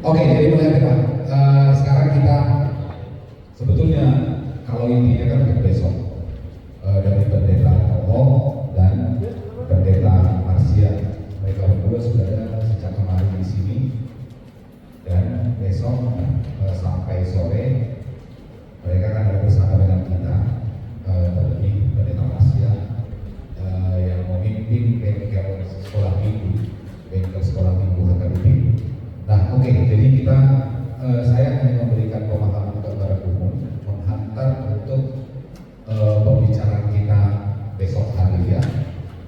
Oke, jadi mulai Pak. Sekarang kita sebetulnya kalau intinya kan untuk besok dari pendeta Tomo dan pendeta Marsia, mereka berdua sudah ada sejak kemarin di sini dan besok sampai sore mereka akan ada bersama dengan kita, terlebih pendeta Marsia yang memimpin bengkel sekolah minggu HKBP. Nah, oke, jadi kita saya hanya memberikan pemahaman kepada umum, menghantar untuk pembicaraan kita besok hari ya.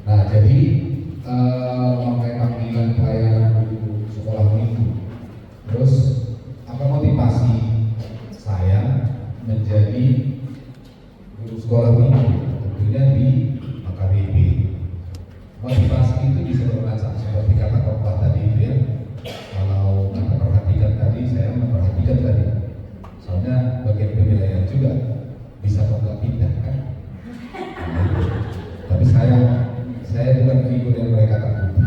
Nah, jadi memakai panggilan pelayanan guru sekolah minggu. Terus apa motivasi saya menjadi guru sekolah minggu? Tentunya di HKBP. Motivasi itu bisa bermacam, seperti kata khotbah tadi itu ya. Kalau kita perhatikan tadi, saya memperhatikan tadi. Soalnya bagian penilaian juga bisa nggak pindah kan. Tapi saya bukan figur yang mereka takuti.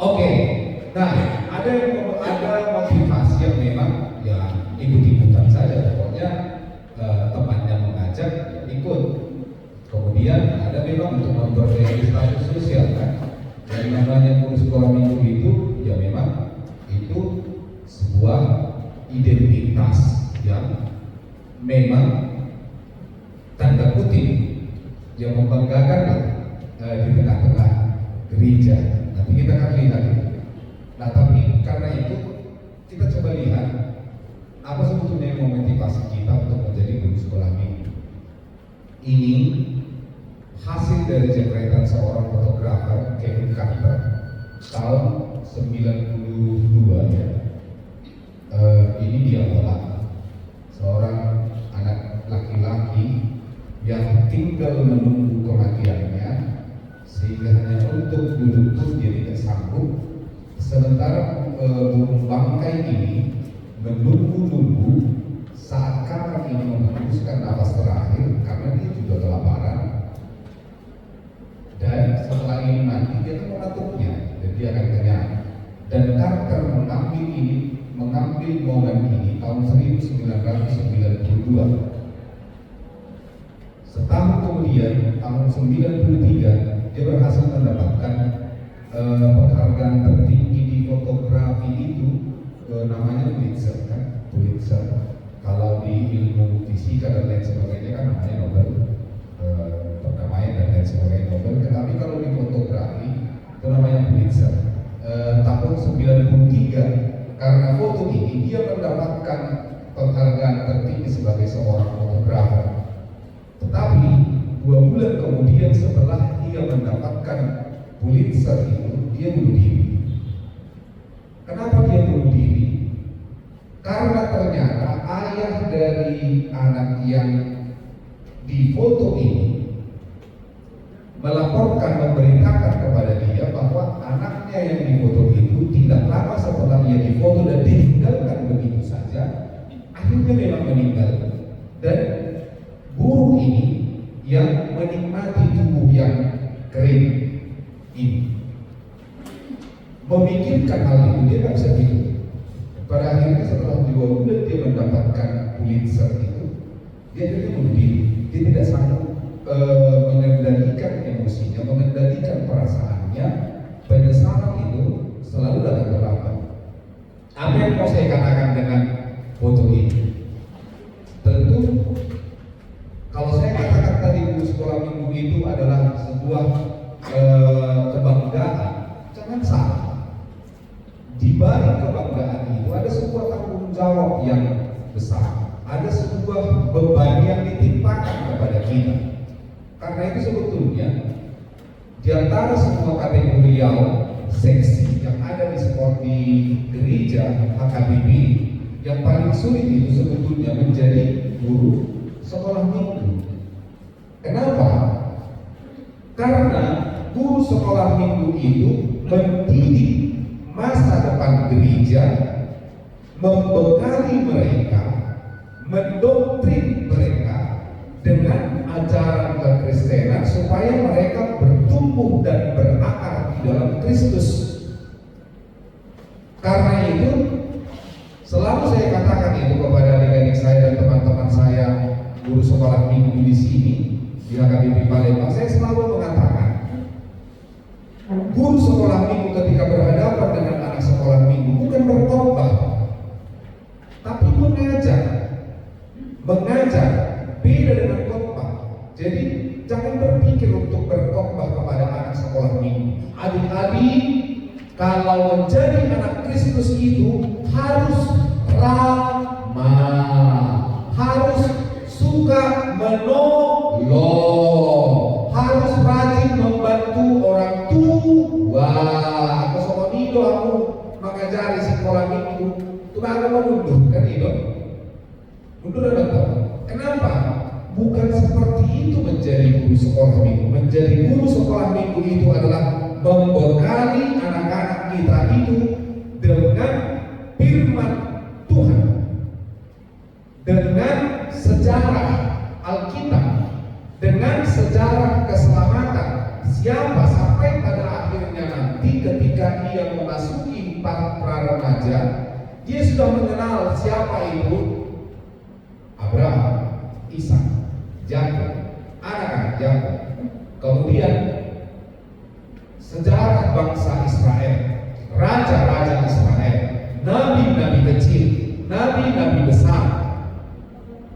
Oke, nah ada motivasi yang memang ya ikut-ikutan saja. Pokoknya temannya mengajak ya ikut. Kemudian ada memang untuk memperbaiki status sosial kan. Yang namanya guru sekolah minggu itu ya memang itu sebuah identitas yang memang tanda kutip yang membanggakan di tengah-tengah gereja. Nanti kita akan lihat. Nah, tapi karena itu kita coba lihat apa sebetulnya yang memotivasi kita untuk menjadi guru sekolah minggu. Ini hasil dari jempretan seorang fotografer Kevin Carter tahun 92 ya. Ini dia adalah seorang anak laki-laki yang tinggal menunggu kematiannya sehingga hanya untuk duduk pun dia tidak sanggup. Sementara burung bangkai ini menunggu-nunggu saat kakak ini menghembuskan nafas terakhir karena dia juga kelaparan. Dan setelah ini nanti dia akan mengatuknya dan dia akan kenyang. Dan Carter mengambil momen ini tahun 1992. Setahun kemudian tahun 93 dia berhasil mendapatkan penghargaan tertinggi di fotografi itu, namanya Pulitzer kan, Pulitzer. Kalau di ilmu fisika dan lain sebagainya kan namanya Nobel perdamaian dan lain sebagainya Nobel. Tetapi kalau di fotografi itu namanya Pulitzer. Tahun 93 karena foto ini dia mendapatkan penghargaan tertinggi sebagai seorang fotografer. Tetapi 2 bulan kemudian setelah dia mendapatkan Pulitzer itu dia bunuh diri. Kenapa dia bunuh diri? Karena ternyata ayah dari anak yang difoto ini melaporkan, memberitakan kepada dia bahwa anaknya yang difoto itu tidak lama setelah ia difoto dan ditinggalkan begitu saja, akhirnya memang meninggal. Dan burung ini yang menikmati tubuh yang kering ini memikirkan hal itu, dia nggak bisa tidur. Pada akhirnya setelah 2 bulan dia mendapatkan Pulitzer itu, dia jadi bunuh diri. Dia tidak sanggup mengendalikan emosinya, mengendalikan perasaannya. Penyesalan itu selalu datang terlambat. Apa yang mau saya katakan dengan foto ini? Tentu kalau saya katakan tadi guru sekolah minggu itu adalah sebuah kebanggaan, jangan salah. Di balik kebanggaan itu ada sebuah tanggung jawab yang besar, ada sebuah beban yang ditimpakan kepada kita. Karena itu sebetulnya di antara semua kategorial seksi yang ada di sekolah di gereja HKBP, yang paling sulit itu sebetulnya menjadi guru sekolah minggu. Kenapa? Karena guru sekolah minggu itu mendidik masa depan gereja, membekali mereka, mendoktrin mereka dengan ajaran kekristenan supaya mereka bertumbuh dan berakar di dalam Kristus. Karena itu selalu saya katakan itu kepada adik-adik saya dan teman-teman saya guru sekolah minggu di sini di HKBP Palembang. Saya selalu mengatakan guru sekolah minggu ketika berhadapan dengan anak sekolah minggu bukan berkhotbah, tapi mengajar beda dengan khotbah. Jadi jangan berpikir untuk berkhotbah kepada anak sekolah minggu. Adik-adik, kalau menjadi anak Kristus itu harus ramah, harus suka menolong, harus rajin membantu orang tua. Aku sama Nido, aku mengajari sekolah minggu, tuh aku mau mundur kan Nido? Mundur ada apa? Kenapa? Bukan seperti itu menjadi guru sekolah minggu. Menjadi guru sekolah minggu itu adalah membekali anak-anak kita itu dengan firman Tuhan, dengan sejarah Alkitab, dengan sejarah keselamatan. Siapa sampai pada akhirnya nanti ketika ia memasuki pra-remaja, dia sudah mengenal siapa itu Abraham, Ishak, Yakub, anak-anak Yakub. Kemudian sejarah bangsa Israel, raja-raja Israel, nabi-nabi kecil, nabi-nabi besar,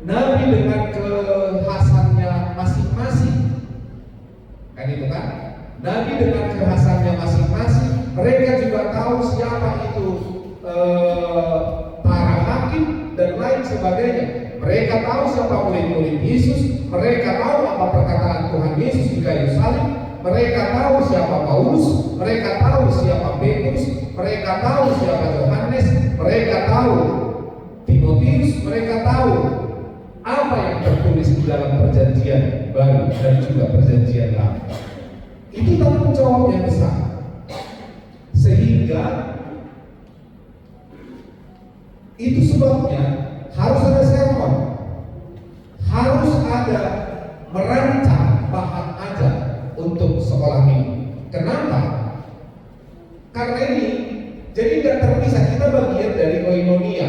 nabi dengan kekhasannya masing-masing, kan itu kan? Nabi dengan kekhasannya masing-masing. Mereka juga tahu siapa itu para hakim dan lain sebagainya. Mereka tahu siapa murid-murid Yesus. Mereka tahu apa perkataan Tuhan Yesus di kayu salib. Mereka tahu siapa Paulus. Mereka tahu siapa Petrus. Mereka tahu siapa Yohanes. Mereka tahu Timotius. Mereka tahu apa yang tertulis di dalam perjanjian baru dan juga perjanjian lama. Itu tanggung jawab yang besar. Sehingga itu sebabnya harus ada sermon, harus ada merancang bahan ajar untuk sekolah minggu. Kenapa? Karena ini jadi nggak terpisah, kita bagian dari koinonia.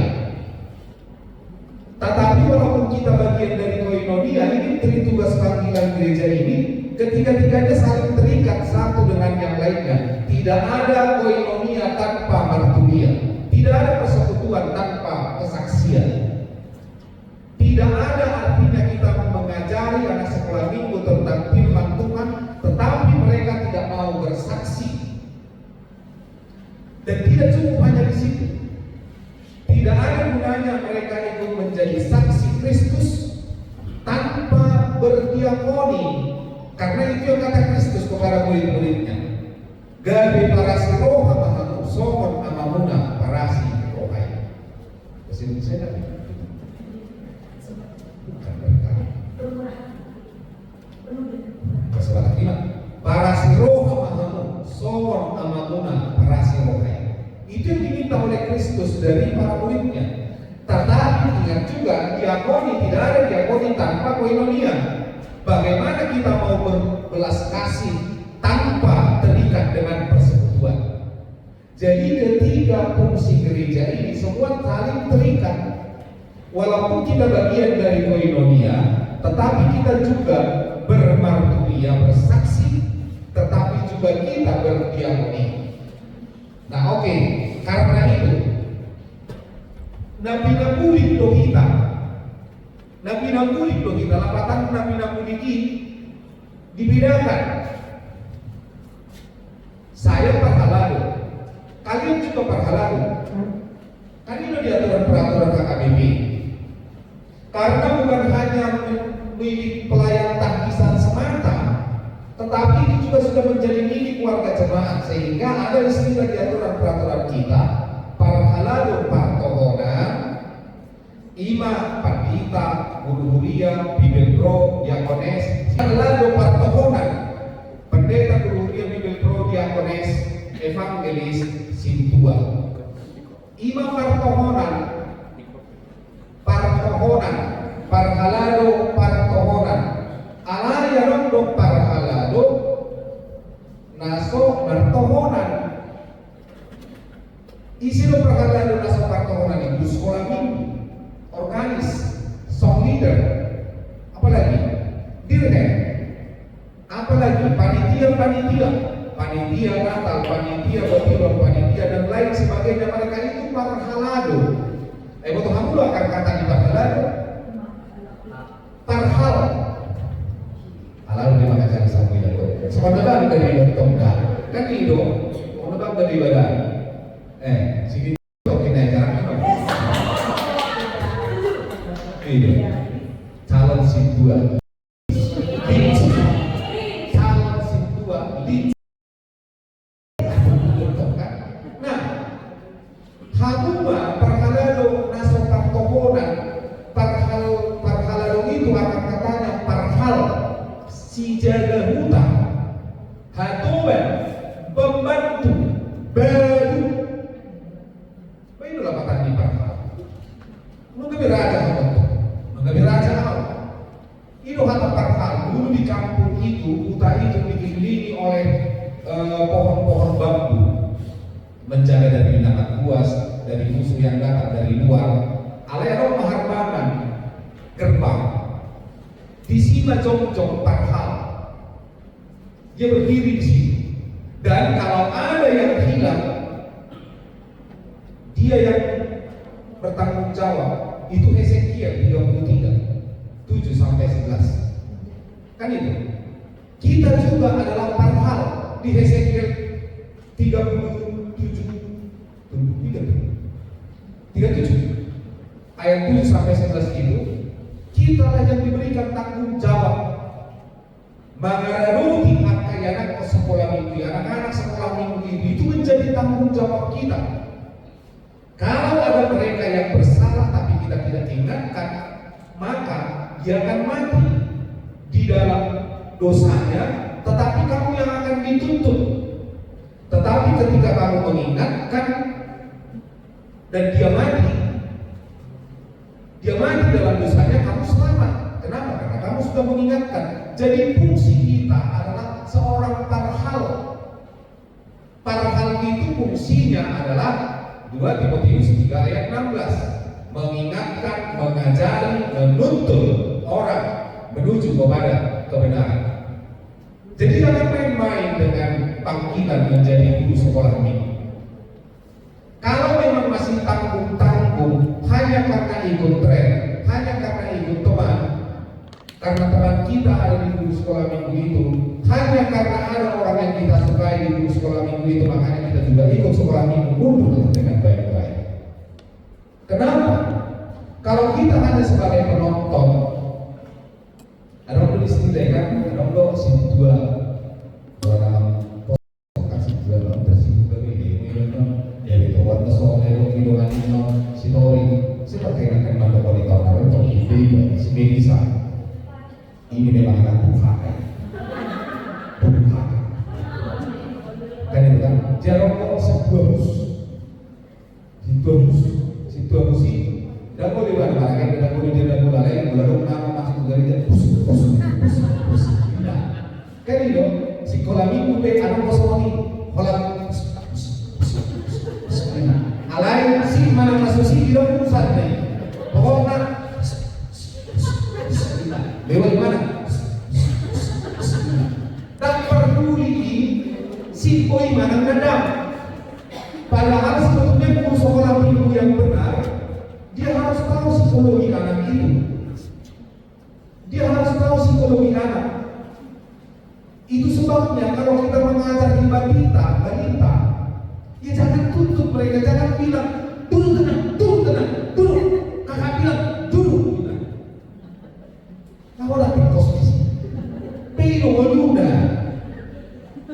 Tetapi walaupun kita bagian dari koinonia, ini dari tugas panggilan gereja ini, ketiga-tiganya saling terikat satu dengan yang lainnya. Tidak ada koinonia tanpa marturia, tidak ada persekutuan tanpa kesaksian. Tidak ada artinya kita mengajari anak sekolah minggu tentang firman Tuhan, tetapi mereka tidak mau bersaksi. Dan tidak cukup hanya di situ. Tidak ada gunanya mereka itu menjadi saksi Kristus tanpa berdiakoni. Karena itu yang kata Kristus kepada murid-muridnya. Gabe parasi roha mahamu sokon amamuna parasi rohai. Bahasa Indonesia kan? Bukan berkata. Bahasa Latin. Parasi roha mahamu sokon amamuna parasi rohai. Itu yang diminta oleh Kristus dari para muridnya. Tetapi ingat juga, diakoni tidak ada diakoni tanpa koinonia. Bagaimana kita mau berbelas kasih tanpa terikat dengan persekutuan? Jadi ketiga fungsi gereja ini semua saling terikat. Walaupun kita bagian dari koinonia, tetapi kita juga bermarturia, bersaksi, tetapi juga kita berdiakoni. Nah oke, karena itu nabi-nabi do kita, nabi-nabi do kita, lapatan nabi-nabi ini dibedakan. Saya parhalado, kalian juga parhalado. Kan itu di aturan-peraturan HKBP. Karena bukan hanya milik pelayan tahkisan semata, tetapi itu juga sudah menjadi milik warga jemaat, sehingga ada istilah di aturan-peraturan kita parhalado partohonan, ima pandita, guru-guria, bibelpro, diakones. Parhalado partohonan, pendeta, guru-guria, bibelpro, diakones, evangelis, sintua. Ima partohonan, parhalado partohonan, alaya rondo parhalado, naso martohonan, isi lo perkataan nasa pertokonan itu sekolah minggu, organis, song leader, apalagi dirhem, apalagi panitia Natal, panitia Babylon, panitia dan lain sebagainya. Mereka itu parhalado. Betul kamu lo akan kata di parhalado, parhal. Lalu dia mengajak sambil itu. Sebenarnya dari tongkat, kan itu, orang dari badan. Sini oke naik jalan apa? Ini calon sidua, calon sidua, nah, hamuma parhalado nasokan tokonan, parhalado itu akan katanya parhal si jaga hutang, hatoban pembantu baru. Itulah kata di parhal. Mengalir raja awal. Itu kata parhal. Dulu di kampung itu, hutan itu dikelilingi oleh pohon-pohon bambu, menjaga dari binatang buas, dari musuh yang datang dari luar. Alero maharbanan gerbang. Di sini jong-jong parhal. Dia berdiri di sini. Dan kalau ada yang hilang, dia yang bertanggung jawab. Itu Hezekiel 33 7-11. Kan itu. Kita juga adalah parhal di Hezekiel 37 ayat 7-11 itu. Kita lah yang diberikan tanggung jawab. Mengaruhi anak sekolah minggu, anak-anak sekolah minggu itu menjadi tanggung jawab kita. Kalau ada mereka yang bersalah tapi kita tidak ingatkan, maka dia akan mati di dalam dosanya, tetapi kamu yang akan dituntut. Tetapi ketika kamu mengingatkan dan dia mati dalam dosanya, kamu selamat. Kenapa? Karena kamu sudah mengingatkan. Jadi fungsi kita adalah seorang parhal. Parhal itu fungsinya adalah 2 Timotius 3 ayat 16, mengingatkan, mengajari, menuntun orang menuju kepada kebenaran. Jadi jangan main-main dengan panggilan menjadi guru sekolah minggu. Kalau memang masih tanggung-tanggung hanya karena ikut tren, hanya karena ikut teman, karena teman kita ada di guru sekolah minggu itu, hanya karena ada orang yang kita sukai di guru sekolah minggu itu, makanya kita juga ikut sekolah minggu, mundur dengan baik-baik. Kenapa? Kalau kita hanya sebagai penonton, ada orang istilah kan, ada orang dua dalam kasih dua dalam tersibuk begini, dari kawan soalnya hidungan ini sitori, seperti yang akan melakukan di tahun atau ide si bisa. Ini memang anak Tuhan. Kan itu kan, jarang sebuah situasi itu, tidak boleh barang-barang, tidak boleh baru nama masuk dari dia, kan itu, sekolah minggu be anak kosong kolam, alai si mana masuk si tidak pusat nih, pokoknya lewat mana? Tak peduli si koi mana kadang. Padahal sebetulnya guru sekolah minggu yang benar, dia harus tahu psikologi anak itu. Dia harus tahu psikologi anak. Itu sebabnya kalau kita mengajar di balita, ya jangan tutup mereka, jangan bilang dulu tenang, kakak bilang dulu. Ahora picos pero boluda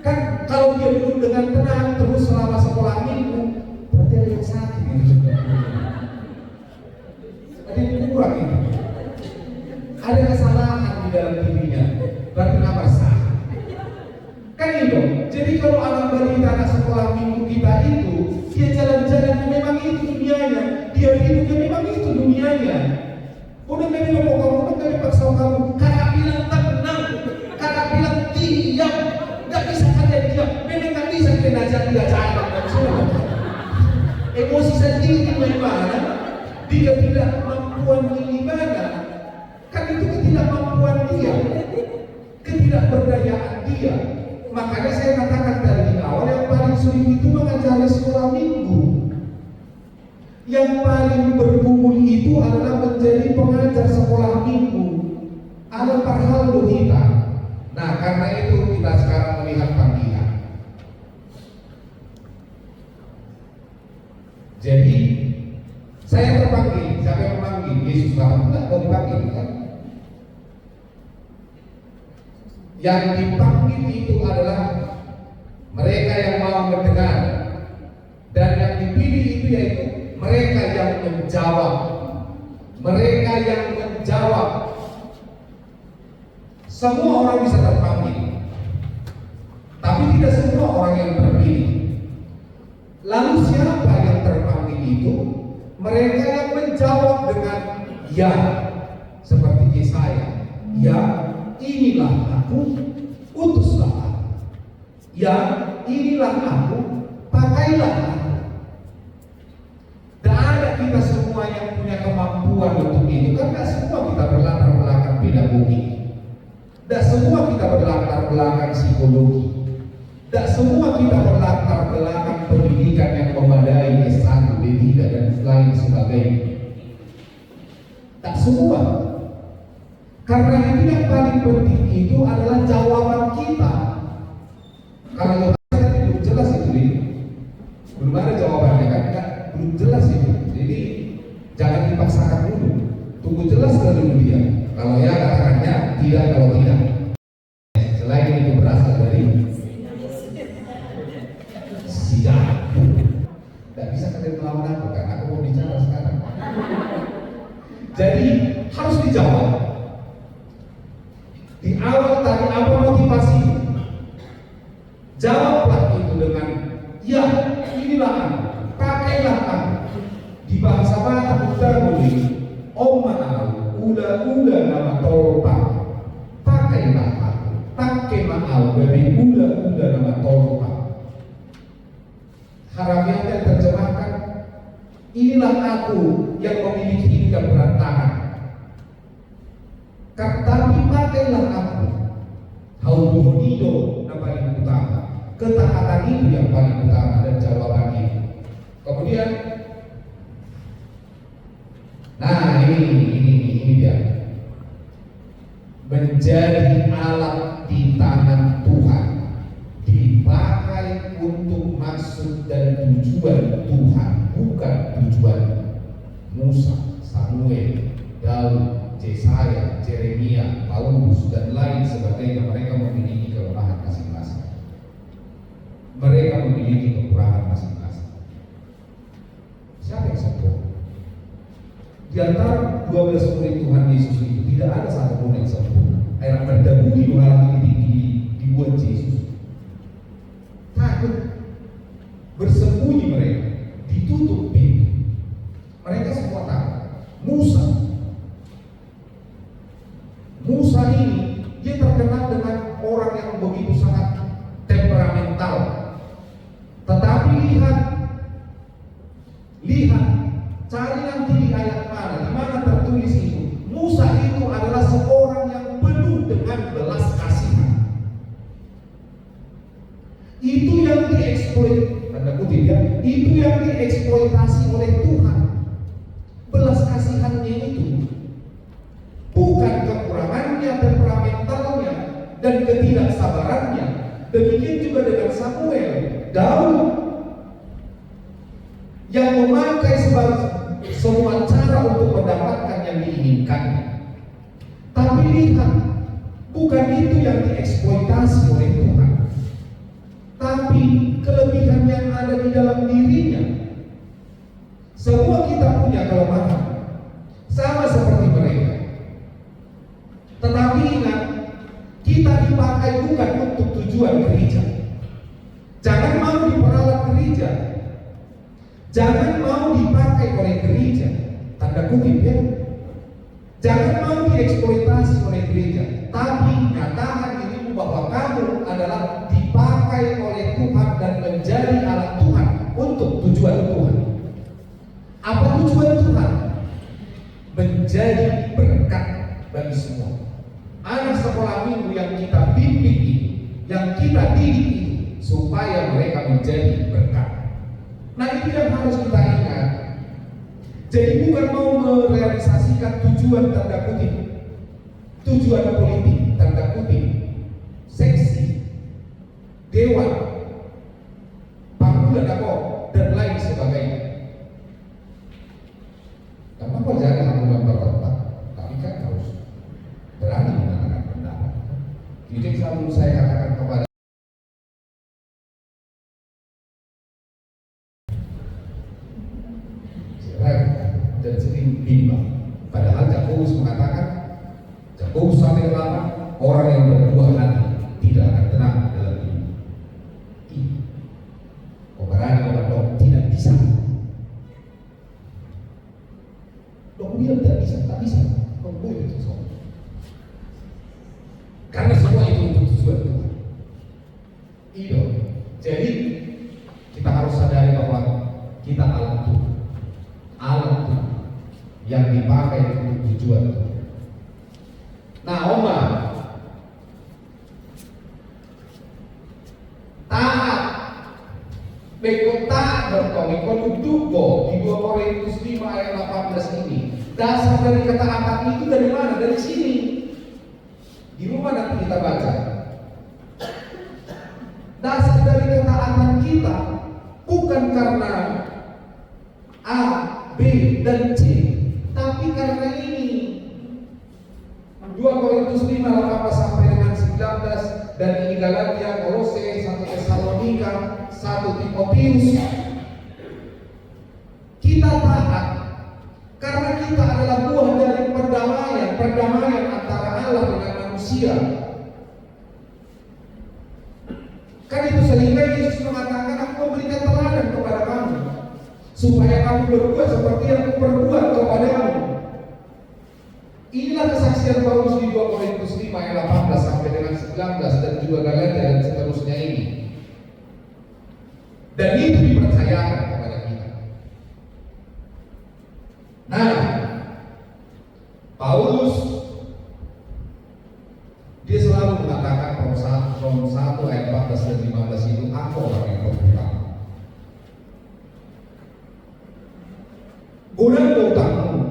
kan kalau dia duduk dengan tenang terus selama sekolah minggu, berarti ada yang sakit gitu. Ada yang kurang itu, ada kesalahan di dalam dirinya, berarti apa sah kan itu. Jadi kalau anak balita anak sekolah minggu kita itu, dia jalan-jalan memang itu dunianya, dia hidupnya memang itu dunianya. Udah dari pokok kamu, udah dari paksa kamu, kakak bilang tenang, kakak bilang diam, nggak bisa kalian diam, memang nggak bisa kalian ajar dia jangan. Emosi sendiri bagaimana? Dia tidak kemampuan beribadah. Kan itu ketidakmampuan dia, ketidakberdayaan dia. Makanya saya katakan dari awal yang paling sulit itu mengajari sekolah minggu. Yang paling bergumul itu adalah menjadi pengajar sekolah minggu. Ada hal kita. Nah, karena itu kita sekarang melihat panggilan. Jadi saya terpanggil. Siapa yang memanggil? Yesus bahkan tidak mau dipanggil kan? Yang dipanggil itu adalah mereka yang mau mendengar, dan yang dipilih itu yaitu mereka yang menjawab. Mereka yang menjawab. Semua orang bisa terpanggil, tapi tidak semua orang yang terpilih. Lalu siapa yang terpanggil itu? Mereka yang menjawab dengan ya, seperti Yesaya. Ya, inilah aku, utuslah aku. Ya, inilah aku, pakailah aku. Dan ada kita semua yang punya kemampuan untuk itu. Karena semua kita berlatar belakang pedagogi. Dan semua kita berlatar belakang psikologi. Dan semua kita berlatar belakang pendidikan yang memadai S1, D3 dan lain sebagainya. Tak semua. Karena itu yang paling penting itu adalah jawaban kita. Kalau tadi belum jelas itu nih, belum ada jawabannya kan? Belum jelas itu. Jadi jangan dipaksakan dulu. Tunggu jelas dulu dia. Kalau ya katakannya, tidak kalau tidak. Selain itu berasal dari sidang. Tidak bisa kalian melawan aku kan? Aku mau bicara sekarang. Jadi harus dijawab. Di awal tadi apa motivasi? Jawablah itu dengan ya, inilah aku, pakailah aku. Di bahasa Batak tertulis Oma'au ula nama tolpa, pakailah aku, pakai ma'au dari ula nama tolpa. Harafiahnya terjemahkan, inilah aku yang memiliki hingga berantakan. Tapi pakailah aku, haubuhnido yang paling utama. Ketaatan itu yang paling utama dan jawaban itu. Kemudian, nah ini dia. Menjadi alat di tangan Tuhan, dipakai untuk maksud dan tujuan Tuhan, bukan tujuan Musa, Samuel, Daud, Yesaya, Yeremia, Paulus dan lain sebagainya. Mereka memiliki kelemahan masing-masing. Mereka memiliki kekurangan masing-masing. Siapa yang sempurna? Di antara 12 murid Tuhan Yesus itu tidak ada satu pun yang sempurna. Air berdahulu dibuat Yesus. Takut, bersembunyi mereka, ditutup pintu. Mereka semua takut. Musa ini dia terkenal dengan orang yang begitu sangat temperamental. Tetapi lihat, cari nanti di ayat mana, di mana tertulis itu. Musa itu adalah seorang yang penuh dengan belas kasihan. Itu yang itu yang dieksploitasi oleh Tuhan. Belas kasihannya itu bukan kekurangannya, temperamentalnya dan ketidaksabarannya. Demikian juga dengan Samuel, Daud yang memakai semua cara untuk mendapatkan yang diinginkannya. Tapi lihat, bukan itu yang dieksploitasi oleh Tuhan, tapi kelebihan yang ada di dalam dirinya. Semua kita punya kelemahan, sama seperti mereka. Tetapi ingat, kita dipakai bukan untuk tujuan gereja. Jangan mau diperalat gereja, jangan mau dipakai oleh gereja, tanda kutip ya. Jangan mau dieksploitasi oleh gereja, tapi nyatakan dirimu bahwa kamu adalah dipakai oleh Tuhan dan menjadi alat Tuhan untuk tujuan Tuhan. menjadi berkat bagi semua. Anak sekolah minggu yang kita bimbing ini, yang kita didik ini, supaya mereka menjadi berkat. Nah, itu yang harus kita ingat. Jadi bukan mau merealisasikan tujuan tanda kutip, tujuan politik tanda kutip, seksi, dewan, panggung dan dan lain sebagainya. Karena kok jangan memperketat, tapi kan harus berani mengatakan pendapat. Itu yang selalu saya katakan kepada dan sering bimbang. Padahal Jakobus mengatakan, Jakobus sampai lama orang yang berbuah hati tidak akan tenang dalam hidup. Berani orang tidak bisa. Dok bilang tidak bisa, tak bisa. Dok boleh itu semua. Karena semua itu untuk tujuan Tuhan. Itu. Jadi kita harus sadari bahwa kita alat Tuhan. Alat Tuhan yang dipakai untuk tujuan Tuhan. Nah, Oma taat bekota bertolak konduko di 2 Korintus 5 ayat 18 ini. Dasar dari ketaatan itu dari mana? Dari sini. Di rumah nanti kita baca. Dasar dari ketaatan kita bukan karena A, B, dan C, tapi karena ini. 2 Korintus 5 18 sampai dengan 19, dan ini Galatia, Kolose, 1 Tesalonika, 1 Timotius. Kita taat karena kita adalah buah dari perdamaian antara Allah dengan manusia. Kan itu sehingga Yesus mengatakan, aku memberikan teladan kepada kamu supaya kamu berbuat seperti yang aku perbuat kepadamu. Inilah kesaksian Paulus di 2 Korintus 5 ayat 18 sampai dengan 19 dan juga Galatia dan seterusnya ini. Dan itu dipercayakan kepada kita. Nah, Paulus dia selalu mengatakan Rom 1 ayat 14 dan 15 itu, aku orang yang berhutang. Guna berhutangmu.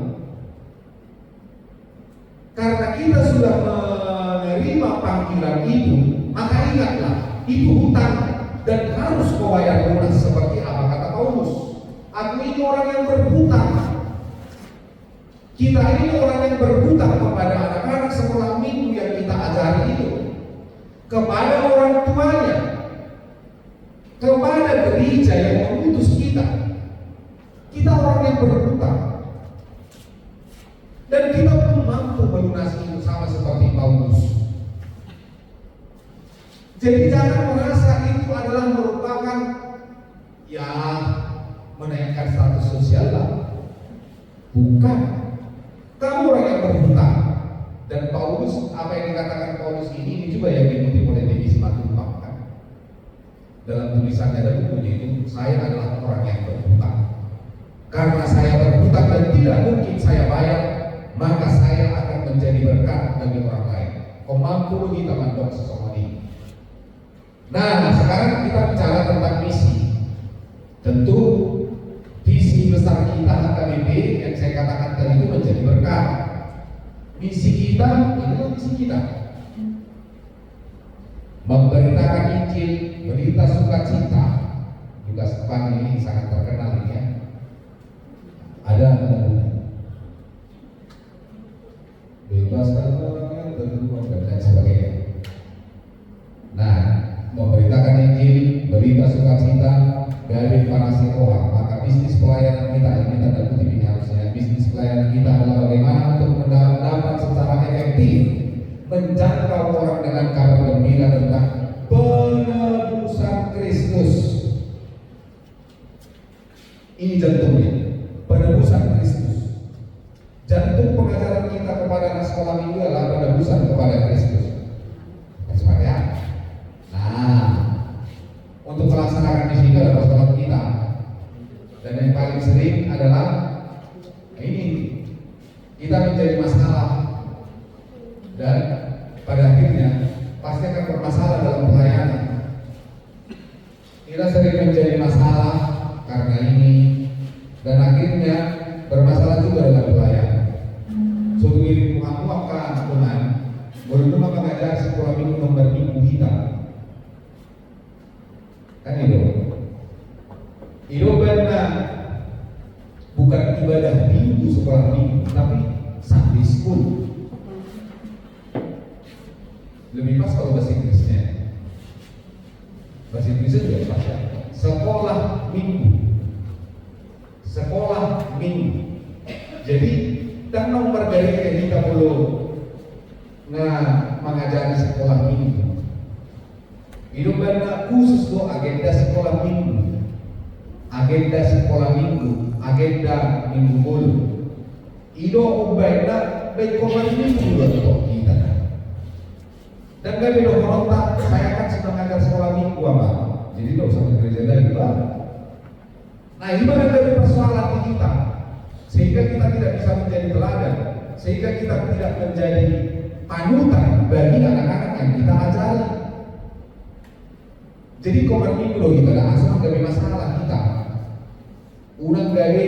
Karena kita sudah menerima panggilan itu, maka ingatlah, itu hutang dan harus kau bayar lunas. Seperti apa kata Paulus, aku ini orang yang berhutang. Kita ini orang yang berhutang kepada anak-anak sekolah minggu yang kita ajari itu, kepada orang tuanya, kepada gereja yang mengutus kita. Kita orang yang berhutang. Dan kita pun mampu melunasi itu sama seperti Paulus. Jadi jangan merasa itu adalah merupakan ya menaikkan status sosial lah. Bukan. Kamu orang yang berhutang. Dan Paulus, apa yang dikatakan Paulus ini juga yang diikuti oleh Dewi Simatupang kan. Dalam tulisannya dan bukunya itu, saya adalah orang yang berhutang. Karena saya berhutang dan tidak mungkin saya bayar, maka saya akan menjadi berkat bagi orang lain. Kau mampu kita mandok sesama ini. Nah, sekarang kita bicara tentang misi. Tentu visi besar kita HKBP yang saya katakan tadi itu menjadi berkat. Misi kita, inilah misi kita. Memberitakan Injil, berita sukacita. Juga Sepang ini sangat terkenal ya. Ada bebaskan orangnya dan sebagainya. Nah, memberitakan Injil, berita sukacita dari panasi roha. Maka bisnis pelayanan kita, ini tanda kutip ini harusnya, bisnis pelayanan kita adalah bagaimana untuk mendapat secara efektif menjangkau orang dengan kabar gembira tentang penebusan Kristus. Ini jantungnya, penebusan Kristus. Jantung pengajaran kita kepada anak sekolah minggu adalah penebusan kepada Kristus. Seperti apa? Nah, untuk melaksanakan misi itu ada persoalan kita. Dan yang paling sering adalah ini, kita menjadi masalah dan pada akhirnya pasti akan bermasalah dalam pelayanan. Kita sering menjadi masalah karena ini dan akhirnya bermasalah juga dalam pelayanan. Suatu hari aku akan Tuhan baru mengajar sekolah minggu nomor minggu kita. Kan itu benar bukan ibadah minggu sekolah minggu tapi Sunday school. Lebih pas kalau bahasa Inggrisnya. Bahasa Inggrisnya juga pas ya. Sekolah minggu. Sekolah minggu. Jadi dan nomor dari kita perlu mengajari sekolah minggu. Itu benar khusus tuh agenda sekolah minggu. Agenda sekolah minggu, agenda minggu bulu. Itu benar sekolah minggu untuk kita. Dan gak bisa merontak, saya kan sedang ngajar sekolah minggu apa? Jadi tidak usah ke gereja lagi Pak. Nah ini bagian dari persoalan di kita, sehingga kita tidak bisa menjadi teladan, sehingga kita tidak menjadi panutan bagi anak-anak yang kita ajari. Jadi komat minggu loh kita ada asal dari masalah kita. Unang dari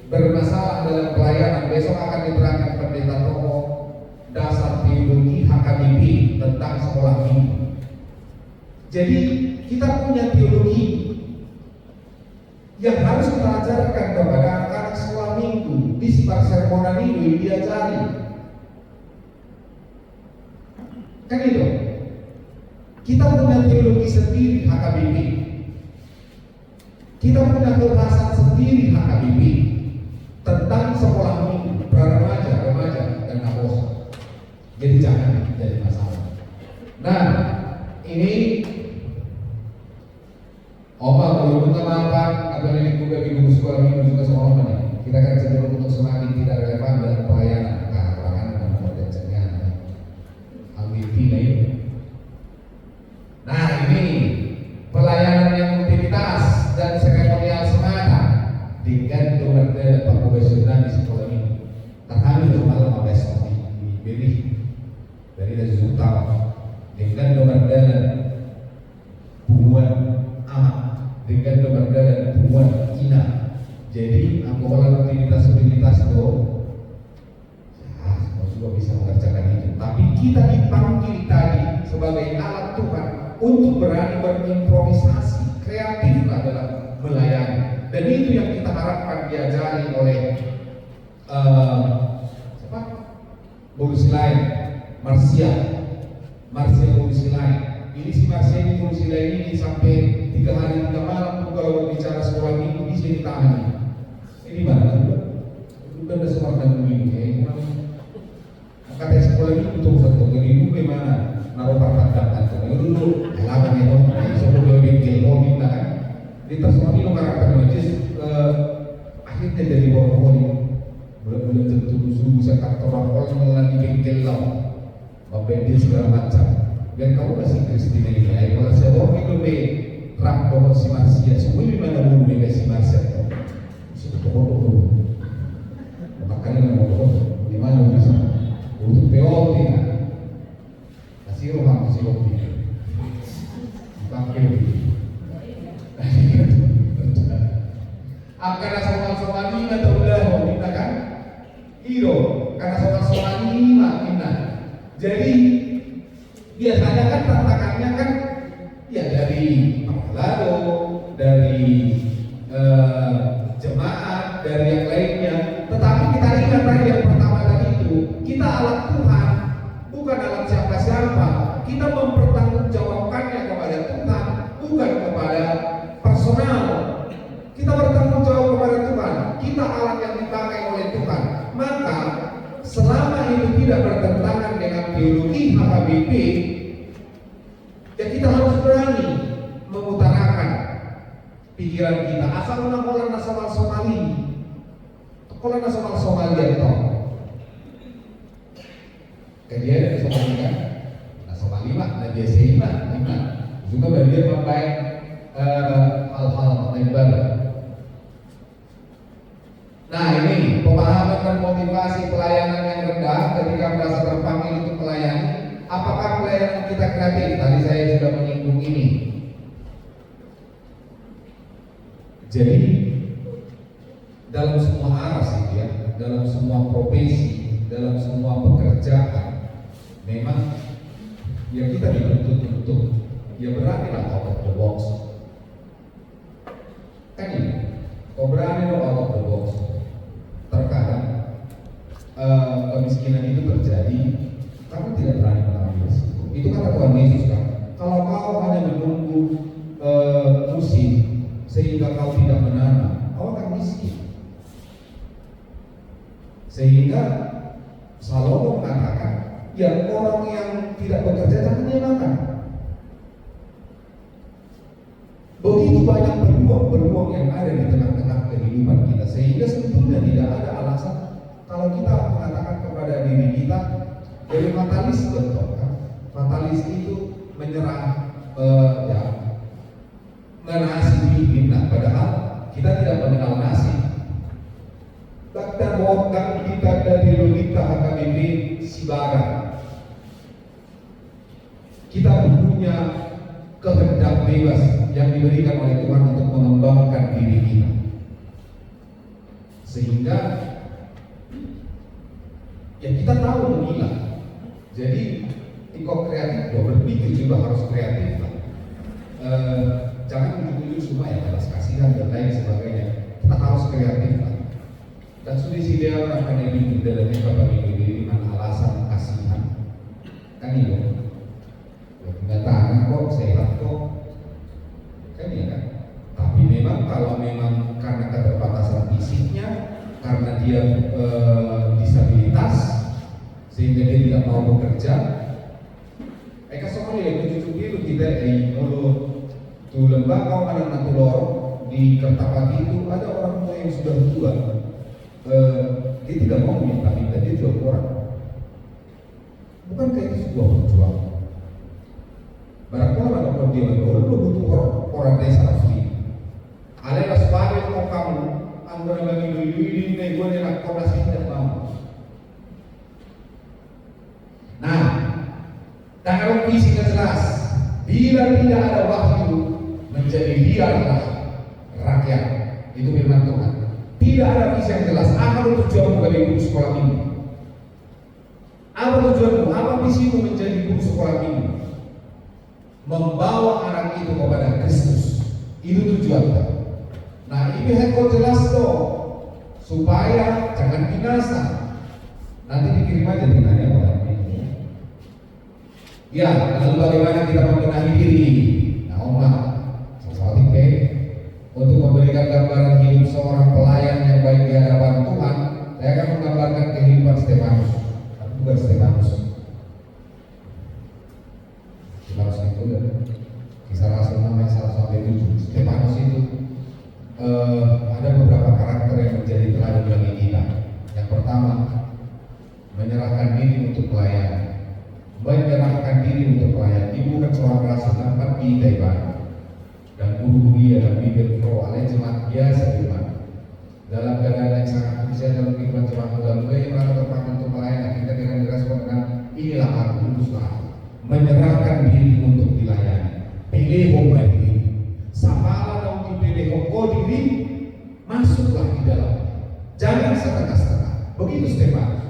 bermasalah dalam pelayanan besok akan diterangkan pendeta Toko dasar teologi HKBP tentang sekolah minggu. Jadi kita punya teologi yang harus kita ajarkan kepada anak-anak sekolah minggu di sebar sermonan ini diajari. Kan itu. Kita punya teologi sendiri HKBP. Kita punya kebahasaan sendiri HKBP tentang sekolah minggu, remaja, dan apostola. Jadi jangan jadi masalah. Nah, ini Oma belum mengamalkan atau ini juga di sekolah minggu juga sekolah mana? Kita akan cenderung untuk semakin tidak relevan dalam pelayanan kalangan dan pekerjaan. Ambil ini. Nah ini pelayanan yang rutinitas dan seremonial semata dengan nomor profesional di sekolah ini. Terhamil semalam 15 diberi dari Zultan dengan nomor hubungan amat dengan nomor hubungan ina. Jadi anggota rutinitas itu juga bisa mengerjakan itu. Tapi kita dipanggil tadi sebagai alat Tuhan untuk berani berimprovisasi, kreatiflah dalam melayani. Dan itu yang kita harapkan diajari oleh Boris lain, Marsia Boris lain. Ini si Marsia ini Boris lain ini sampai 3 hari 3 malam kalau berbicara sekolah minggu bisa ditahan. Ini mana? Bukan ada sekolah minggu ya. Kata sekolah minggu itu satu minggu bagaimana? Naruh pertandaan dulu halaman itu sebelum bikin hobi kan di tersuami lo mengatakan majlis akhirnya jadi bohong belum tentu suhu sekarang orang lagi bengkel lau membeli segala macam dan kamu masih Kristina ini ya kalau saya bohong itu be ram bohong si Marsia semua di mana mau be si Marsia itu bohong makanya nggak bohong di mana bisa untuk POT kan siro ham siro pikir pakai karena soal lima tahulah kita kan hero karena soal lima kita jadi biasanya kan tantangannya kan ya dari lalu dari jemaat dari yang lainnya tetapi kita ingat tadi yang pertama tadi itu kita alat Tuhan bukan alat siapa-siapa. Kita mempertanggungjawabkannya kepada Tuhan, bukan kepada personal. Kita bertanggung jawab kepada Tuhan. Kita alat yang dipakai oleh Tuhan. Maka selama itu tidak bertentangan dengan teologi HKBP, ya kita harus berani mengutarakan pikiran kita. Asal orang nasional Somali, kalau nasional Somalia itu. Kemudian Somali kan, nah Somali mah, nah biasa mah, juga bagian memakai hal-hal lebar. Nah ini pemahaman dan motivasi pelayanan yang rendah ketika merasa terpanggil untuk melayani. Apakah pelayanan kita kreatif? Tadi saya sudah menyinggung ini. Jadi dalam semua arah sih ya, dalam semua profesi, dalam semua pekerjaan, memang ya kita dituntut untuk ya beranilah out of the box. Kan ini, kau berani lo out of the box. Terkadang kemiskinan itu terjadi karena tidak berani mengambil risiko. Itu kata Tuhan Yesus kan. Kalau kau hanya menunggu musim sehingga kau tidak menanam, kau akan miskin. Sehingga Salomo mengatakan, ya orang yang tidak bekerja jangan dia makan. Begitu banyak peluang yang ada di tengah-tengah kehidupan kita, sehingga sebetulnya tidak ada alasan kalau kita mengatakan kepada diri kita dari fatalis betul kan? Fatalis itu menyerah ya menasi bina, padahal kita tidak mengenal nasi. Dan waktu kita dari logika HKBP Sibaga, kita punya kehendak bebas yang diberikan oleh Tuhan untuk mengembangkan diri kita, sehingga ya kita tahu memilah. Jadi ikut kreatif, berpikir juga harus kreatif lah. Jangan ujung-ujung semua ya balas kasihan dan lain sebagainya. Kita harus kreatif lah. Dan sudah dia akan lebih dalamnya Bapak Ibu dengan alasan kasihan. Kan itu. Nggak tahan kok, sehat kok. Kan ya kan. Tapi memang kalau memang karena keterbatasan fisiknya, karena dia disabilitas, sehingga dia tidak mau bekerja. Eka soalnya ya tujuh itu kita tuh lembah kau anak tulor di Kertapati itu ada orang tua yang sudah tua. Dia tidak mau minta-minta, dia jual orang. Bukankah itu sebuah perjuangan? Barangkali kalau dia butuh orang desa asli. Ada sebagai kau kamu, anggota bagi dulu ini gue nak kau nasi tidak mau. Nah, dan kalau visinya jelas, bila tidak ada wahyu menjadi liarlah rakyat. Itu firman Tuhan. Tidak ada visi yang jelas. Apa tujuanmu bagi guru sekolah minggu? Apa tujuanmu? Apa visimu menjadi guru sekolah minggu? Membawa anak itu kepada Kristus. Itu tujuannya. Nah ini hekol jelas dong, supaya jangan binasa. Nanti dikirim aja tinggalnya pada minggu. Ya, lalu bagaimana kita membenahi diri? Nah, sesuatu untuk memberikan gambaran hidup seorang pelayan yang baik di hadapan Tuhan, saya akan menggambarkan kehidupan Stefanus. Tapi bukan Stefanus. Stefanus itu kisah Rasul 6 ayat 1 sampai 7. Stefanus itu ada beberapa karakter yang menjadi teladan bagi kita. Yang pertama, menyerahkan diri untuk pelayanan. Menyerahkan diri untuk pelayanan. Ibu bukan seorang rasul, nampak di Taiwan. Dan guru dia dan bibir pro oleh jemaat biasa di mana dalam keadaan yang sangat khusus dalam kehidupan jemaat dan mulai merasa terpanggil untuk melayani kita dengan direspon dengan inilah aku luruslah menyerahkan diri untuk dilayani. Pilih hamba diri sapalah dong dipilih hamba diri, masuklah di dalam, jangan setengah-setengah. Begitu Stefanus.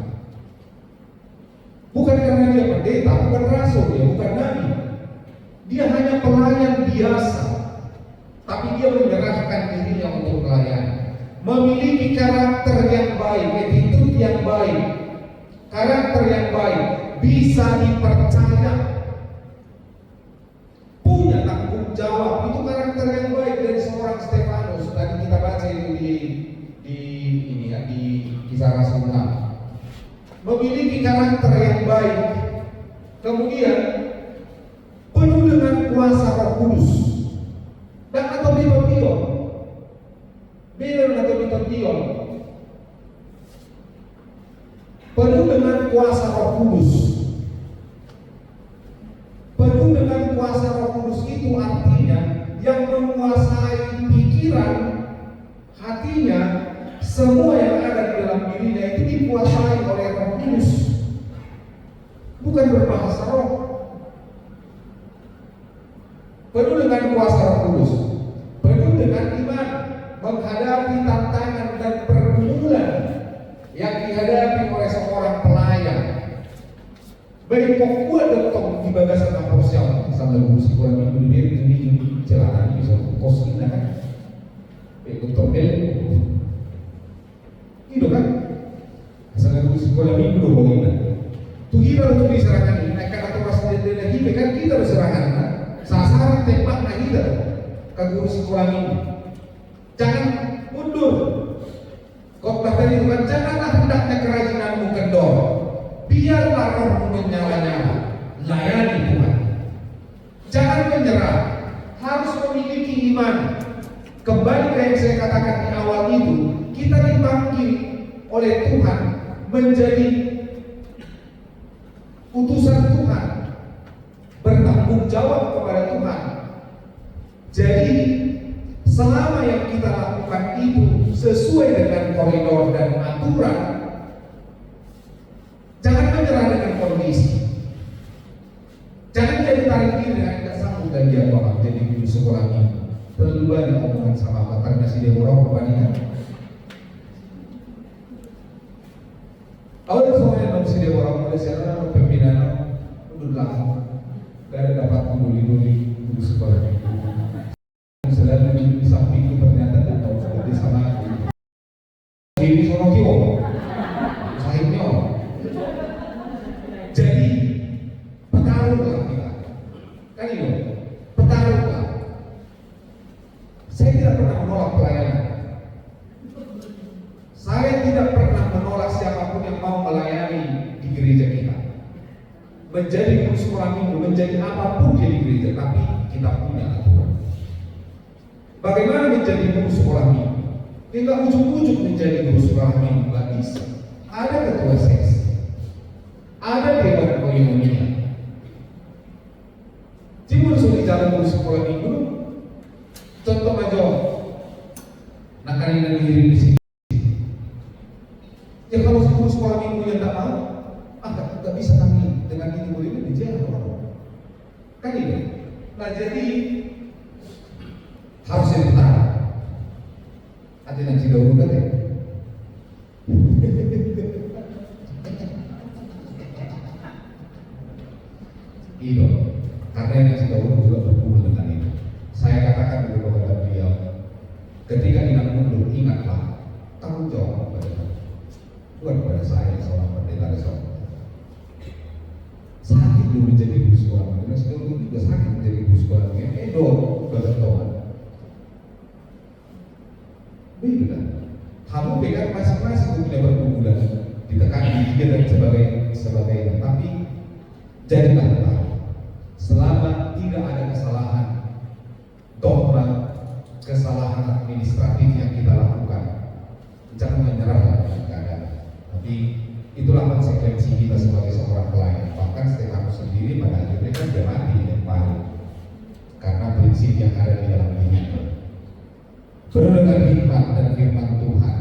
Bukan karena dia pendeta, bukan rasul, dia bukan nabi, dia hanya pelayan biasa. Tapi dia menyerahkan dirinya untuk melayani. Memiliki karakter yang baik, attitude yang baik, karakter yang baik, bisa dipercaya, punya tanggung jawab. Itu karakter yang baik dari seorang Stefanus. Tadi kita baca itu di kisah Rasul 6. Memiliki karakter yang baik, kemudian penuh dengan kuasa Roh Kudus. Dan atau biton-biton, penuh dengan kuasa Roh Kudus. Penuh dengan kuasa Roh Kudus itu artinya yang menguasai pikiran, hatinya, semua yang kuasa Roh Kudus, penuh dengan iman, menghadapi tantangan dan pergumulan yang dihadapi oleh seorang pelayan. Baik pokok datang di bagasan apostel sambil musik kurang minggu ini jalanan bisa kos kita kan, betul itu kan, sambil musik kurang minggu dulu ini. Tuh kita harus diserahkan ini, karena tuas lagi kan kita harus serahkan, sasaran tembak nah kita, kaguru musik kurang minggu. Jangan mundur. Khotbah tadi itu kan, janganlah hendaknya kerajinanmu kendor, biarlah rohmu menyala-nyala, layani Tuhan. Jangan menyerah, harus memiliki iman. Kembali ke yang saya katakan di awal itu, kita dipanggil oleh Tuhan menjadi utusan Tuhan, bertanggung jawab kepada Tuhan. Jadi selama yang kita lakukan itu sesuai dengan koridor dan aturan, jangan menyerah dengan kondisi. Jangan jadi tarik diri dengan tidak sanggup dan dia bakal jadi guru sekolah ini. Terlalu banyak omongan sama apa nasi dia orang perbandingan. Awal semuanya nasi dia orang mulai sekarang pembinaan udahlah, gak ada dapat dulu guru sekolah ini. Selalu di samping ternyata tidak seperti sama ini sono kiwo sahibnya. Jadi petarunglah kita kan itu, petarunglah. Saya tidak pernah menolak pelayanan, saya tidak pernah menolak siapapun yang mau melayani di gereja kita, menjadi guru sekolah minggu, menjadi apapun dia di gereja, tapi kita punya aturan. Bagaimana menjadi guru sekolah minggu? Tidak ujuk-ujuk menjadi guru sekolah minggu, nggak bisa. Ada ketua seksi, ada dewan koinonia. Timur sudah jalan guru sekolah minggu. Contoh aja, nak kalian diri di sini. Ya kalau guru sekolah minggu yang tak mau, tak bisa kami dengan ini boleh dijalan. Kan ini. Nah jadi harus yang pertama ada yang tidak urut ya. Itu karena yang tidak urut juga berhubungan dengan itu. Saya katakan dulu kepada beliau, ketika ingat mundur, ingatlah tanggung jawab kepada Tuhan, bukan kepada saya seorang pendeta Resor. Sakit dulu menjadi guru sekolah, karena sebelum itu juga sakit menjadi guru sekolah. Edo berdoa. Begitu kan? Kamu pegang masing-masing punya pergumulan, ditekan dia dan sebagainya. Tapi jadilah tetap, selama tidak ada kesalahan dogma, kesalahan administratif yang kita lakukan, jangan menyerah dalam keadaan. Tapi itulah konsekuensi kita sebagai seorang pelayan. Bahkan setiap aku sendiri pada akhirnya kan dia mati yang paling, karena prinsip yang ada di dalam diri. Penuh dengan hikmat dan firman Tuhan.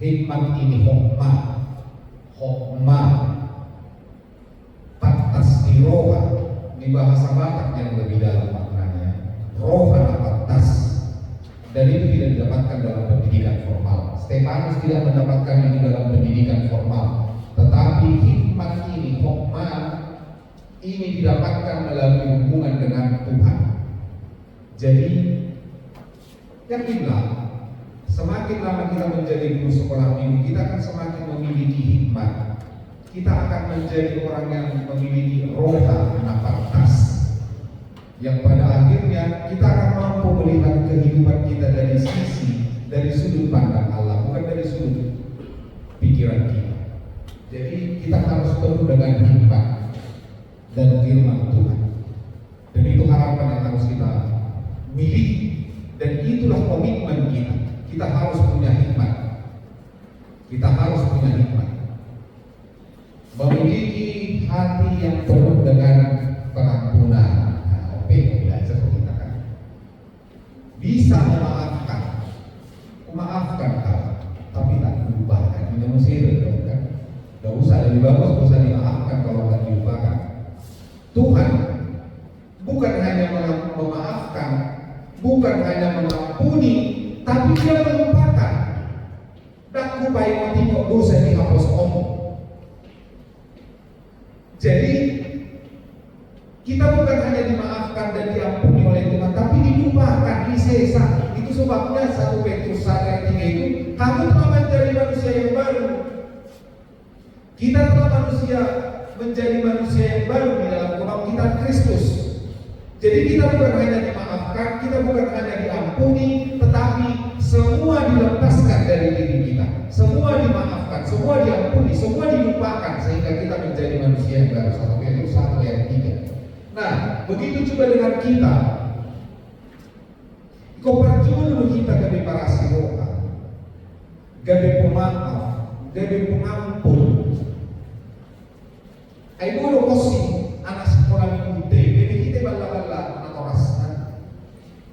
Hikmat ini hokmah, patasdiroha di bahasa Batak yang lebih dalam maknanya. Rohana patas, dan itu tidak didapatkan dalam pendidikan formal. Stefanus tidak mendapatkan ini dalam pendidikan formal, tetapi hikmat ini, hokmah ini didapatkan melalui hubungan dengan Tuhan. Jadi yakinlah, semakin lama kita menjadi guru sekolah minggu, kita akan semakin memiliki hikmat. Kita akan menjadi orang yang memiliki roha nafatas, yang pada akhirnya kita akan mampu melihat kehidupan kita dari sudut pandang Allah, bukan dari sudut pikiran kita. Jadi kita harus penuh dengan hikmat dan firman Tuhan, dan itu harapan yang harus kita miliki. Dan itulah komitmen kita. Kita harus punya hikmat. Kita harus punya hikmat. Memiliki hati yang penuh dengan pengampunan. Nah, belajar kita kan. Bisa memaafkan kalau, tapi tak dilupakan. Ini Mesir kan. Gak usah lebih bagus, usah dimaafkan kalau tak dilupakan. Tuhan bukan hanya memaafkan, memaafkan, bukan hanya mengampuni, tapi dia melupakan. Daku baik motivok dosa dihapus omong. Jadi kita bukan hanya dimaafkan dan diampuni oleh Tuhan, tapi dilupakan, disesa. Itu sebabnya 1 Petrus 1:3 itu, kamu telah menjadi manusia yang baru. Kita telah menjadi manusia yang baru di dalam kebangkitan Kristus. Jadi kita bukan hanya dimaafkan, kita bukan hanya diampuni, tetapi semua dilepaskan dari diri kita. Semua dimaafkan, semua diampuni, semua dilupakan sehingga kita menjadi manusia yang baru. 1 Petrus 1:3. Nah, begitu juga dengan kita. Kau percuma kita gabi para siroka, gabi pemaaf, gabi pengampun. Ay bolo kosi anak sekolah minggu gabi kita bala-bala atau rasa.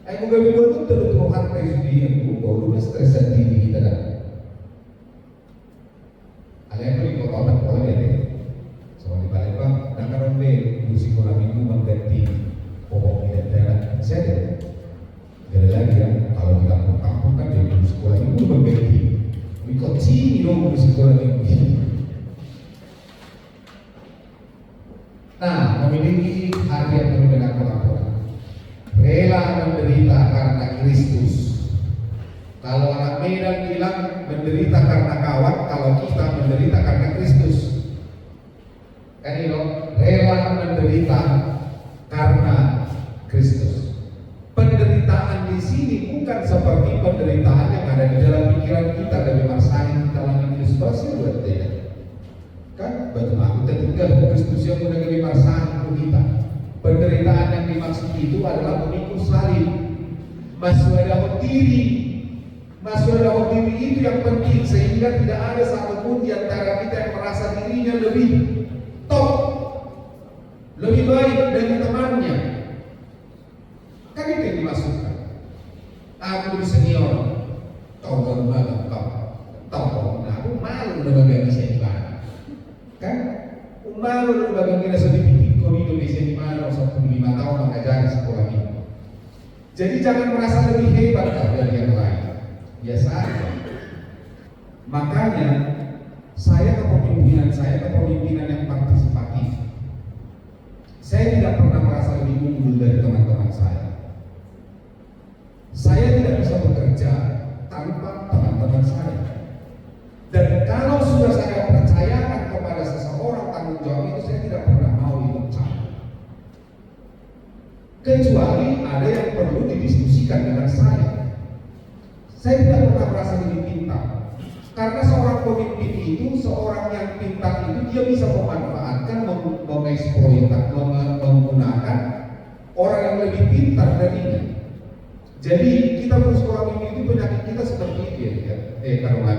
Ay mo gabi bolo terus kayo di yang bolo stress diri kita dah. Alam ko ikaw tahu nak pola dia. So di balik bang, nakaroon din yung sekolah minggu mengganti pokok tidak ada. Saya ada lagi ya, kalau di kampung kan dia di sekolah minggu mengganti. Ikut sini dong di sekolah minggu. Nah, memiliki hati yang penuh dengan pengampunan, rela menderita karena Kristus. Kalau anak Medan bilang menderita karena kawan, kalau kita menderita karena Kristus. Kan itu, rela menderita karena Kristus. Penderitaan di sini bukan seperti penderitaan yang ada di dalam pikiran kita dari masalah kita lagi Kristus ya buat tidak. Kan betul aku tertinggal Kristus yang udah lebih masalah kita. Penderitaan yang dimaksud itu adalah memikul salib, masuk diri itu yang penting sehingga tidak ada satupun di antara kita yang merasa dirinya lebih top, lebih baik dari temannya. Kan itu yang dimaksudkan. Aku lebih senior, kau gak tahu, aku malu dengan Indonesia di mana. Kan umaru bagang kita sedikit kau di Indonesia di mana 15 tahun mengajar di sekolah ini. Jadi jangan merasa lebih hebat dari yang lain. Biasa aja. Makanya kepemimpinan yang partisipatif. Saya tidak pernah merasa lebih unggul dari teman-teman saya. Saya tidak bisa bekerja tanpa teman-teman saya. Dan kalau sudah saya percayakan kepada seseorang tanggung jawab itu, saya tidak pernah mau dipecat. Kecuali ada yang perlu didiskusikan dengan saya. Saya tidak pernah merasa lebih pintar. Karena seorang pemimpin itu, seorang yang pintar itu dia bisa memanfaatkan, mengeksploitasi, menggunakan orang yang lebih pintar darinya. Jadi kita bersekolah minggu itu penyakit kita seperti itu ya, taruhan.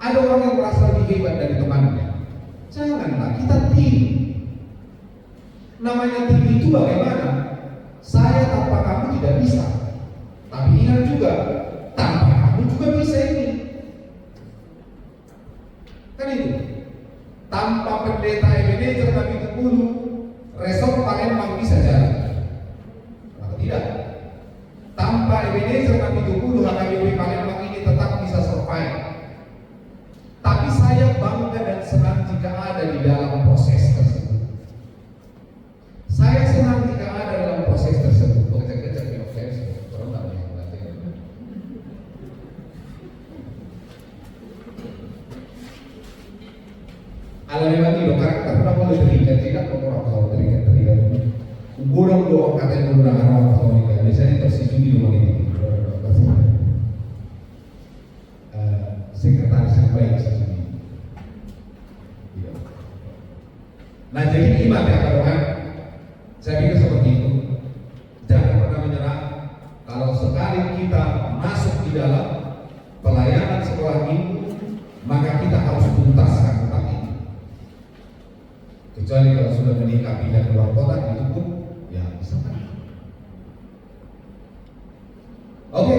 Ada orang yang merasa lebih hebat dari temannya. Janganlah, kita tim. Namanya tim itu bagaimana? Saya tanpa kamu tidak bisa. Tapi ingat juga, tanpa kamu juga bisa ini. Kan itu. Tanpa pendeta Ebenezer tapi Tepulu, resort Palembang bisa jalan. Maka tidak. Tanpa Ebenezer tapi Tepulu, HKBP Palembang ini tetap bisa survive. Tapi saya bangga dan senang jika ada di dalam proses tersebut. Saya senang jika ada dalam proses tersebut. Kecek-kecek di office, orang tak boleh berarti. Alam memang itu karakter tak boleh terikat, tidak orang tahu terikat. Kurang doa kata yang menggunakan orang tahu terikat. Biasanya tersinggung di rumah ini. Sekretaris yang baik sesungguhnya. Nah jadi gimana ya kawan? Saya pikir seperti itu. Jangan pernah menyerah. Kalau sekali kita masuk di dalam pelayanan sekolah minggu, maka kita harus tuntaskan hutang ini. Kecuali kalau sudah menikah pindah keluar kota itu pun ya bisa kan. Oke,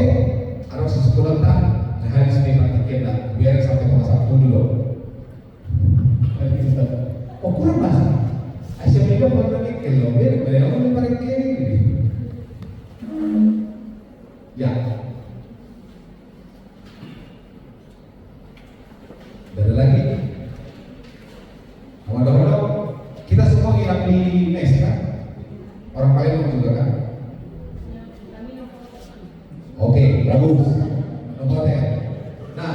harus sekolah tak. Hari Senin nanti kita biar sampai kelas 1 dulu. Oh kurang mas. Asyik juga buat lagi kalau biar orang paling kiri Ya. Ada lagi? Awal-awal kita semua ngilang di mes kan? Orang Palembang juga kan? Oke, bagus. Nomor ya. Nah,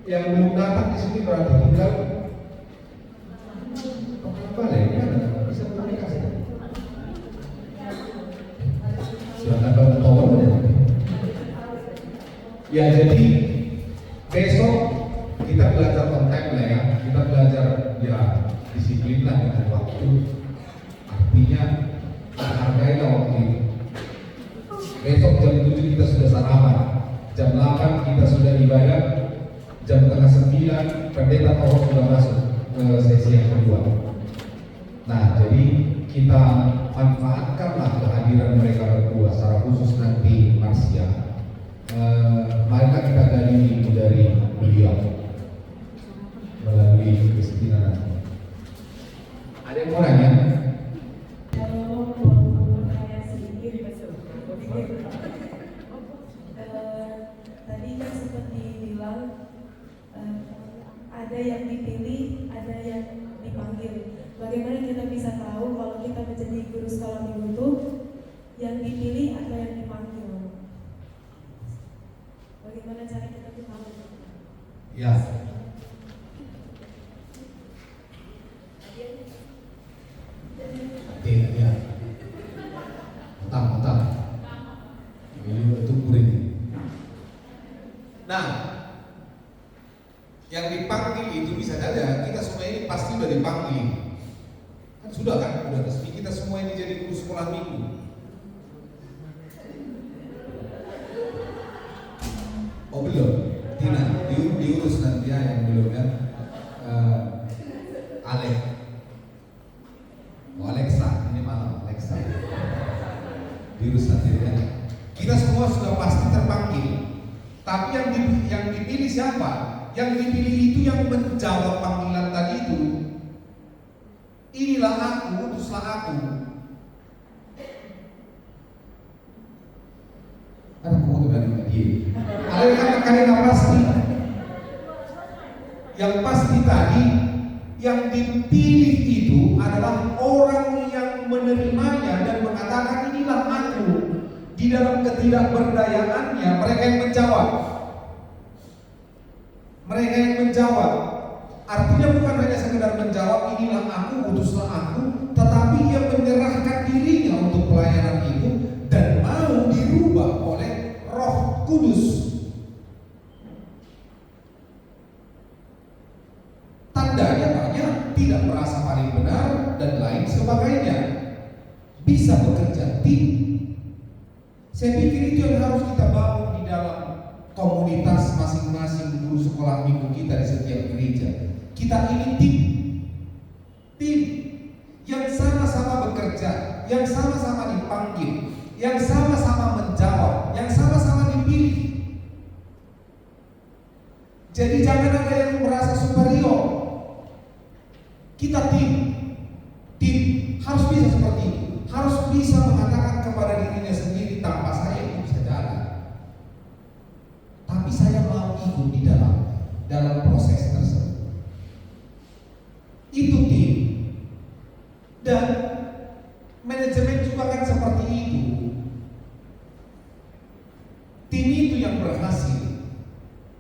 yang belum datang di sini berarti tinggal balik mana? Bisa komunikasi. Silakan kawan-kawan. Ya, jadi besok kita belajar konten lah ya, kita belajar ya disiplin lah dengan waktu. Artinya hargailah waktu itu. Besok jam 7 kita sudah sarapan, jam 8 kita sudah ibadah, jam setengah 9 pendeta tokoh sudah masuk ke sesi yang kedua. Nah, jadi kita manfaatkanlah kehadiran mereka berdua, secara khusus nanti Marsya. Marilah kita gali dari beliau melalui Kristina. Ada yang mau nanya? Tadi kan sempat dibilang ada yang dipilih, ada yang dipanggil. Bagaimana kita bisa tahu kalau kita menjadi guru sekolah minggu itu yang dipilih atau yang dipanggil? Bagaimana cara kita tahu? Ya. Ya. Utang. Ini itu kuring. Nah, yang dipanggil itu bisa saja kita semua ini pasti sudah dipanggil. Kan sudah kan? Sudah resmi kita semua ini jadi guru sekolah minggu. Oh belum, Tina, diurus nanti ya yang belum ya. Alex, Alexa, ini malam Alexa. Diurus nanti ya. Kita semua sudah pasti terpanggil. Tapi yang dipilih siapa? Yang dipilih itu yang menjawab panggilan tadi itu. Inilah aku, utuslah aku. Ada aku dengan dia. Kalian pasti. Yang pasti tadi yang dipilih itu adalah orang yang menerimanya dan mengatakan inilah aku. Di dalam ketidakberdayaannya mereka yang menjawab. Mereka yang menjawab. Artinya bukan hanya sekedar menjawab inilah aku, utuslah aku, tetapi ia menyerahkan dirinya untuk pelayanan itu dan mau dirubah oleh Roh Kudus. Tandanya banyak, tidak merasa paling benar dan lain sebagainya. Bisa bekerja tim. Saya pikir itu yang harus kita bangun di dalam komunitas masing-masing guru sekolah minggu kita di setiap gereja. Kita ini tim yang sama-sama bekerja, yang sama-sama dipanggil, yang sama-sama menjawab, yang sama-sama dipilih. Jadi jangan ada yang merasa superior. Kita tim harus bisa seperti itu, harus bisa mengatakan kepada dirinya sendiri tanpa saya itu bisa jalan. Tapi saya mau ikut di dalam proses tersebut. Itu tim. Dan manajemen juga kan seperti itu. Tim itu yang berhasil.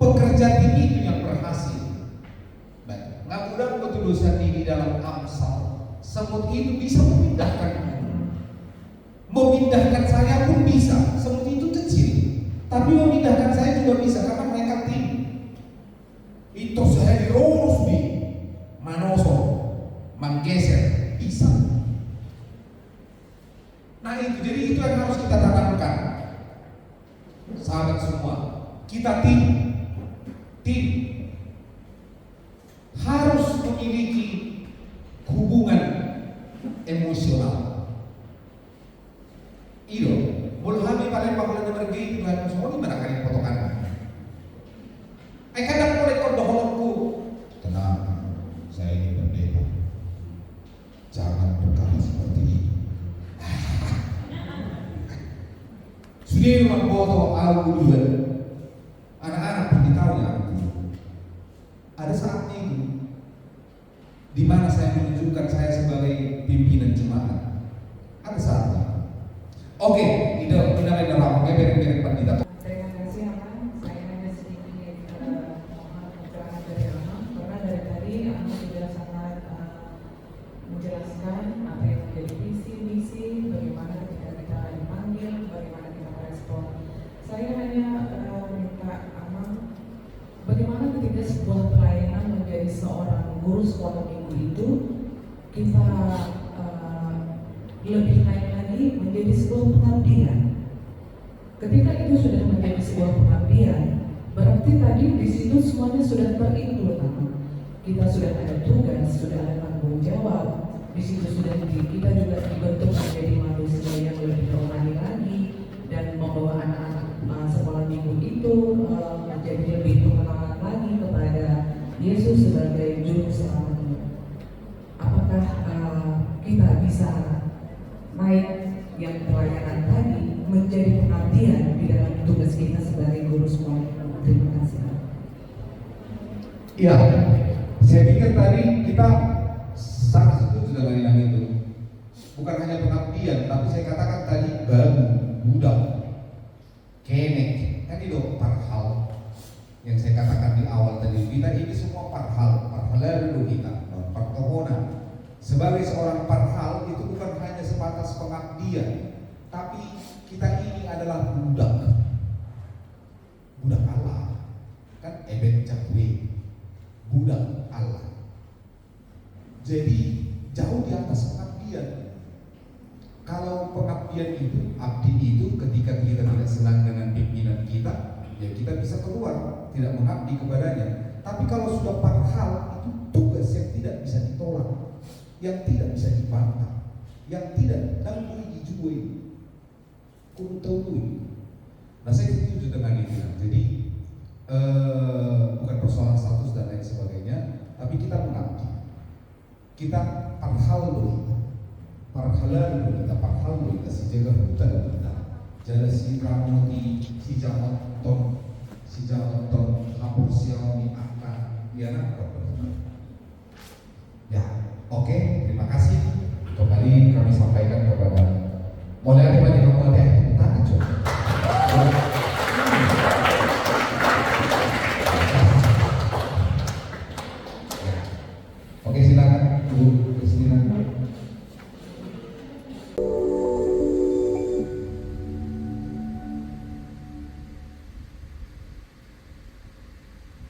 Pekerja tim itu yang berhasil. Baik, ngaku-ngaku ketulusan di dalam Amsal. Semut itu bisa memindahkan saya pun bisa. Semut itu kecil, tapi memindahkan saya juga bisa karena mereka tim. Itu saya dirurus di Manoso, menggeser bisa. Nah itu, jadi itu yang harus kita tanamkan, sahabat semua. Kita tim harus memiliki hubungan emosional. Iyo, mulai paling pakulan na mergi Tuhan semua di mana kalian potongan? Ay kadang ko rekod doholongku. Tenang, saya ini pendeta. Jangan berkata seperti ini. Firman boto aluan. Anak-anak pasti tahu ya. Ada saatnya itu di mana saya menunjukkan saya sebagai pimpinan jemaat. Ada saatnya. Oke, tidak ada apa-apa. Beres-beres pandita. Terima kasih Amang. Saya hanya sedikit mohon keterangan dari Amang karena dari tadi Amang sudah sangat menjelaskan apa yang menjadi visi misi, bagaimana ketika kita dipanggil, bagaimana kita merespon. Saya hanya minta Amang, bagaimana ketika sebuah pelayanan menjadi seorang guru sekolah minggu itu kita lebih naik lagi menjadi sebuah pengabdian. Ketika itu sudah menjadi sebuah pengabdian, berarti tadi di situ semuanya sudah terinclude. Kita sudah ada tugas, sudah ada tanggung jawab. Di situ sudah kita juga dibentuk menjadi manusia yang lebih rohani lagi dan membawa anak-anak sekolah minggu itu menjadi lebih pengenalan lagi kepada Yesus sebagai juru selamatnya. Apakah kita bisa naik yang pelayanan tadi menjadi pengabdian di dalam tugas kita sebagai guru sekolah? Terima kasih. Iya, saya pikir tadi kita sangat setuju dengan yang itu. Bukan hanya pengabdian, tapi saya katakan tadi baru, budak, kenek. Kan itu parhal yang saya katakan di awal tadi. Kita ini semua parhal dulu kita, pertohonan. Sebagai seorang parhal itu bukan hanya sebatas pengabdian, tapi kita ini adalah budak Allah, kan ebet cakwe, budak Allah. Jadi jauh di atas pengabdian. Kalau pengabdian itu, abdi itu ketika kita tidak senang dengan pimpinan kita, ya kita bisa keluar, tidak mengabdi kepadanya. Tapi kalau sudah parhal, itu tugas yang tidak bisa ditolak, yang tidak bisa dibantah, yang tidak dan boleh dijual, kuntului. Nah saya setuju dengan itu. Jadi bukan persoalan status dan lain sebagainya, tapi kita mengabdi. Kita parhal dulu, parhal dulu kita si jaga hutan kita. Jadi si Pramudi, si Jamoton, hapur siawi akan, ya nak. Ya, oke, terima kasih. Kembali kami sampaikan kepada modal di mana kamu ada kita coba. Oke, silakan Bu.